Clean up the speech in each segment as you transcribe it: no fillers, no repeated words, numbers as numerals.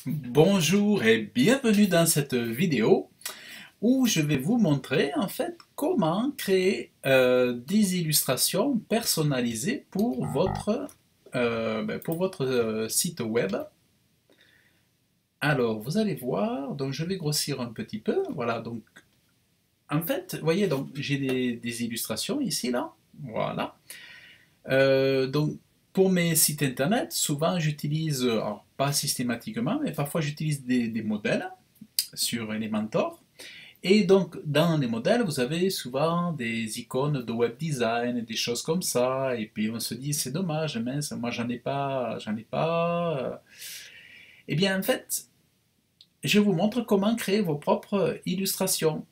Bonjour et bienvenue dans cette vidéo où je vais vous montrer en fait comment créer des illustrations personnalisées pour votre site web. Alors vous allez voir, donc je vais grossir un petit peu, voilà, donc en fait, vous voyez, donc j'ai des illustrations ici, là, voilà. Donc pour mes sites internet, souvent j'utilise, alors pas systématiquement, mais parfois j'utilise des modèles sur Elementor. Et donc, dans les modèles, vous avez souvent des icônes de web design, des choses comme ça. Et puis on se dit, c'est dommage, mince, moi j'en ai pas. Eh bien, en fait, je vous montre comment créer vos propres illustrations.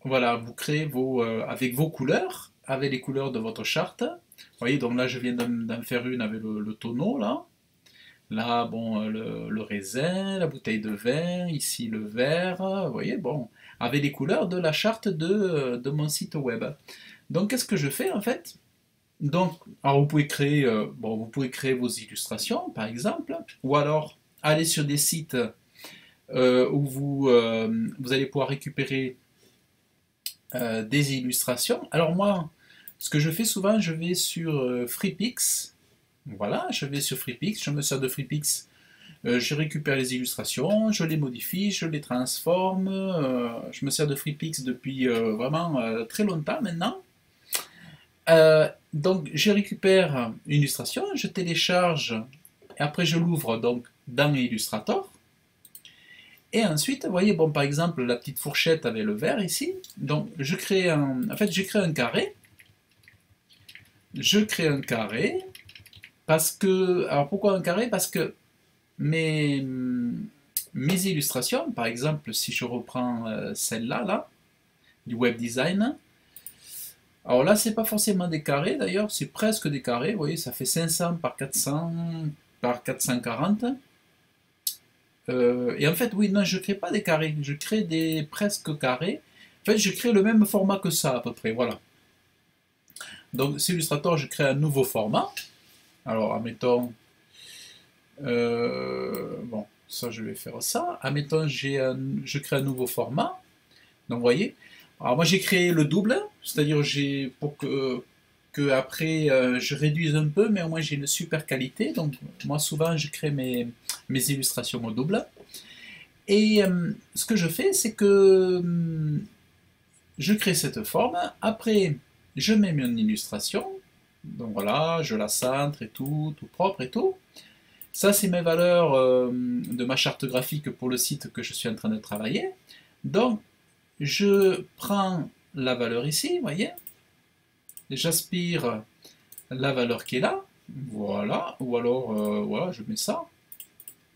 Voilà, vous créez avec vos couleurs, avec les couleurs de votre charte. Vous voyez, donc là, je viens d'en faire une avec le tonneau, là. Là, bon, le raisin, la bouteille de vin, ici le verre, vous voyez, bon, avec les couleurs de la charte de mon site web. Donc, qu'est-ce que je fais en fait? Donc, alors vous pouvez créer, bon, vous pouvez créer vos illustrations, par exemple, ou alors aller sur des sites où vous allez pouvoir récupérer des illustrations. Alors moi, ce que je fais souvent, je vais sur FreePix. Voilà, je vais sur FreePix, je me sers de FreePix. Je récupère les illustrations, je les modifie, je les transforme. Je me sers de FreePix depuis vraiment très longtemps maintenant. Donc je récupère une illustration, je télécharge, et après je l'ouvre donc dans Illustrator. Et ensuite, vous voyez, bon, par exemple, la petite fourchette avec le verre ici. Donc je crée en fait, j'ai créé un carré. Je crée un carré parce que, alors pourquoi un carré? Parce que mes, mes illustrations, par exemple, si je reprends celle-là, là, du web design, alors là, c'est pas forcément des carrés d'ailleurs, c'est presque des carrés, vous voyez, ça fait 500 par 400 par 440. Et en fait, oui, non, je crée pas des carrés, je crée des presque carrés. En fait, je crée le même format que ça à peu près, voilà. Donc, c'est Illustrator, je crée un nouveau format. Alors, admettons, bon, ça je vais faire ça. Admettons, je crée un nouveau format. Donc, vous voyez. Alors, moi, j'ai créé le double, c'est-à-dire pour que après je réduise un peu, mais au moins j'ai une super qualité. Donc, moi, souvent, je crée mes illustrations au double. Et ce que je fais, c'est que je crée cette forme. Après, je mets mon illustration. Donc voilà, je la centre et tout propre et tout. Ça, c'est mes valeurs de ma charte graphique pour le site que je suis en train de travailler. Donc, je prends la valeur ici, vous voyez, j'aspire la valeur qui est là, voilà, ou alors, voilà, je mets ça,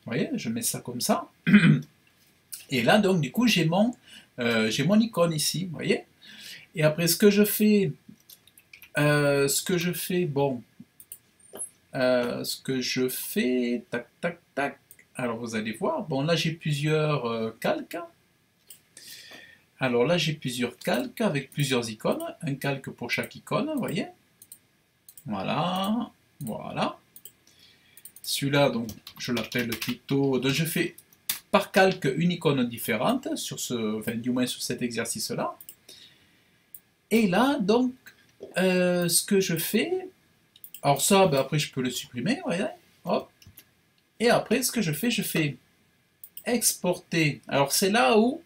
vous voyez, je mets ça comme ça, et là, donc, du coup, j'ai mon icône ici, vous voyez, et après, bon, ce que je fais, tac, tac, tac, alors vous allez voir, bon, là, j'ai plusieurs calques. Alors là, j'ai plusieurs calques avec plusieurs icônes. Un calque pour chaque icône, vous voyez. Voilà, voilà. Celui-là, donc, je l'appelle plutôt... Donc, je fais par calque une icône différente, enfin, du moins sur cet exercice-là. Et là, donc, ce que je fais... Alors ça, ben, après, je peux le supprimer, vous voyez. Hop. Et après, ce que je fais exporter. Alors, c'est là où...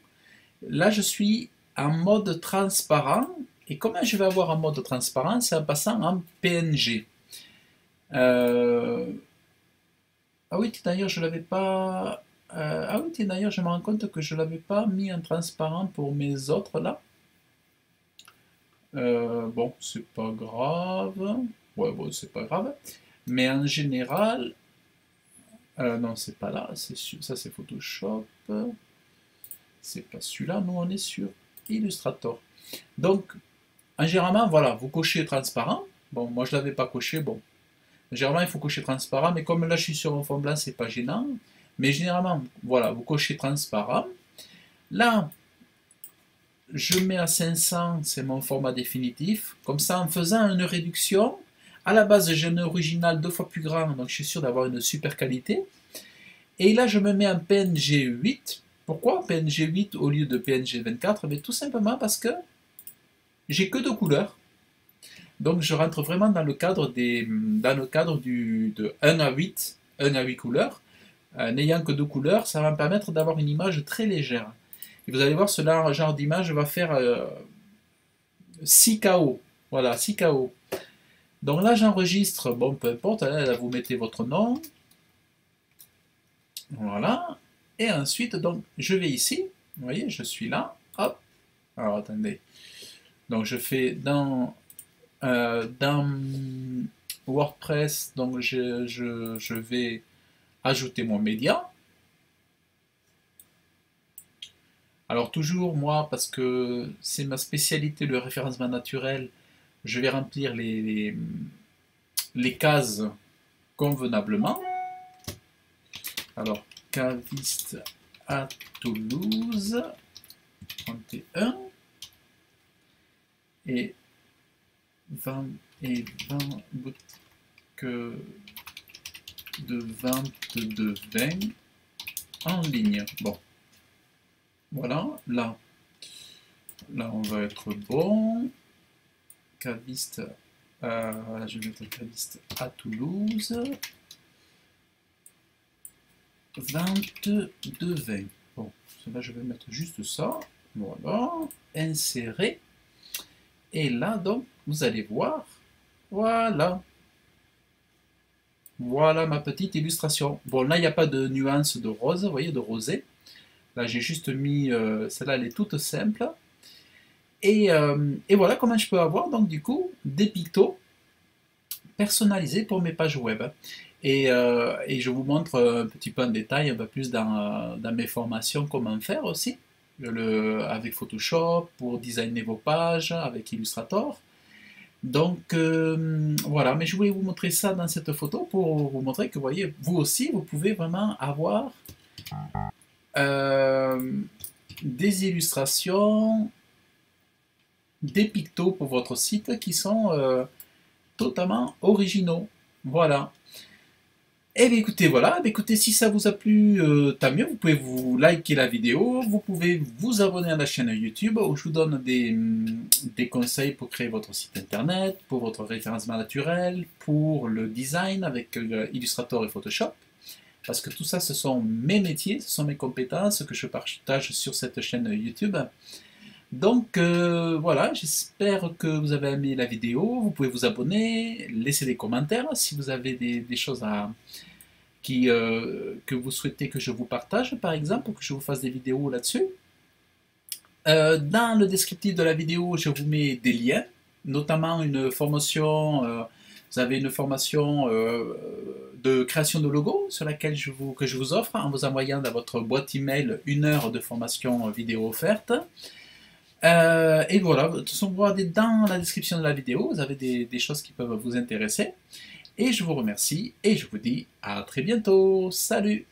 Là, je suis en mode transparent. Et comment je vais avoir un mode transparent? C'est en passant en PNG. Ah oui, d'ailleurs, je l'avais pas. Ah oui, d'ailleurs, je me rends compte que je l'avais pas mis en transparent pour mes autres là. Bon, c'est pas grave. Ouais, bon, c'est pas grave. Mais en général, non, c'est pas là. Ça, c'est Photoshop. C'est pas celui-là. Nous, on est sur Illustrator. Donc, généralement, voilà, vous cochez transparent. Bon, moi, je l'avais pas coché. Bon, généralement, il faut cocher transparent, mais comme là, je suis sur un fond blanc, c'est pas gênant. Mais généralement, voilà, vous cochez transparent. Là, je mets à 500, c'est mon format définitif. Comme ça, en faisant une réduction, à la base, j'ai un original 2 fois plus grand, donc je suis sûr d'avoir une super qualité. Et là, je me mets en PNG 8. Pourquoi PNG 8 au lieu de PNG 24? Mais tout simplement parce que j'ai que deux couleurs. Donc je rentre vraiment dans le cadre, de 1 à 8, 1 à 8 couleurs. N'ayant que deux couleurs, ça va me permettre d'avoir une image très légère. Et vous allez voir, ce genre d'image va faire 6 KO. Voilà, 6 KO. Donc là, j'enregistre, bon, peu importe, là, vous mettez votre nom. Voilà. Et ensuite, donc, je vais ici. Vous voyez, je suis là. Hop. Alors, attendez. Donc, je fais dans WordPress, donc je vais ajouter mon média. Alors toujours moi, parce que c'est ma spécialité, le référencement naturel, je vais remplir les cases convenablement. Alors, caviste à Toulouse, 31, et 20 boutiques de vente de vin en ligne. Bon, voilà, là on va être bon. Caviste, voilà, je vais mettre caviste à Toulouse. Vente de vin. Bon, là je vais mettre juste ça. Voilà, insérer. Et là, donc, vous allez voir, voilà. Voilà ma petite illustration. Bon, là, il n'y a pas de nuance de rose, vous voyez, de rosé. Là, j'ai juste mis, celle-là, elle est toute simple. Et voilà comment je peux avoir, donc, du coup, des pictos personnalisés pour mes pages web. Et je vous montre un petit peu en détail, un peu plus dans mes formations, comment faire aussi. Avec Photoshop, pour designer vos pages, avec Illustrator. Donc voilà, mais je voulais vous montrer ça dans cette photo pour vous montrer que, vous voyez, vous aussi, vous pouvez vraiment avoir des illustrations, des pictos pour votre site qui sont totalement originaux. Voilà. Et bien écoutez, voilà, écoutez, si ça vous a plu, tant mieux, vous pouvez vous liker la vidéo, vous pouvez vous abonner à la chaîne YouTube où je vous donne des conseils pour créer votre site internet, pour votre référencement naturel, pour le design avec Illustrator et Photoshop, parce que tout ça, ce sont mes métiers, ce sont mes compétences que je partage sur cette chaîne YouTube. Donc voilà, j'espère que vous avez aimé la vidéo, vous pouvez vous abonner, laisser des commentaires si vous avez des choses que vous souhaitez que je vous partage, par exemple, ou que je vous fasse des vidéos là-dessus. Dans le descriptif de la vidéo, je vous mets des liens, notamment une formation, vous avez une formation de création de logo sur laquelle que je vous offre en vous envoyant dans votre boîte email 1 heure de formation vidéo offerte. Et voilà, de toute façon, vous regardez dans la description de la vidéo, vous avez des choses qui peuvent vous intéresser. Et je vous remercie et je vous dis à très bientôt. Salut!